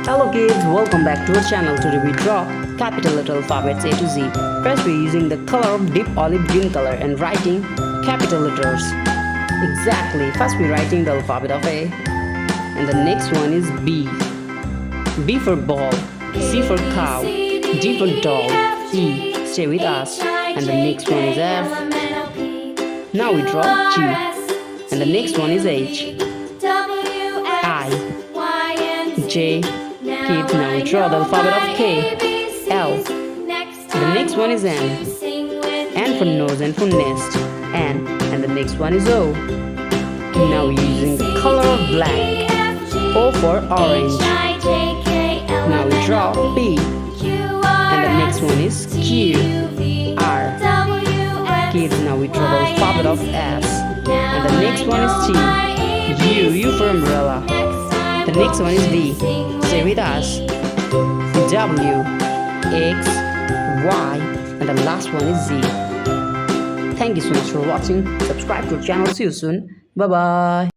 Hello kids, welcome back to our channel. Today we draw capital letter alphabets A to Z. First we're using the color of deep olive green color and writing capital letters. Exactly, first we're writing the alphabet of A. And the next one is B. B for ball, C for cow, D for dog, E, stay with us. And the next one is F. Now we draw Q. And the next one is H, I, J. Kids, now we draw the alphabet of K, L. The next one is N. N for nose and for nest, N. And the next one is O. Now we're using the color of black, O for orange. Now we draw P. And the next one is Q, R. Kids, now we draw the alphabet of S. And the next one is T, U for umbrella. The next one is V, stay with us, W, X, Y, and the last one is Z. Thank you so much for watching. Subscribe to our channel. See you soon. Bye bye.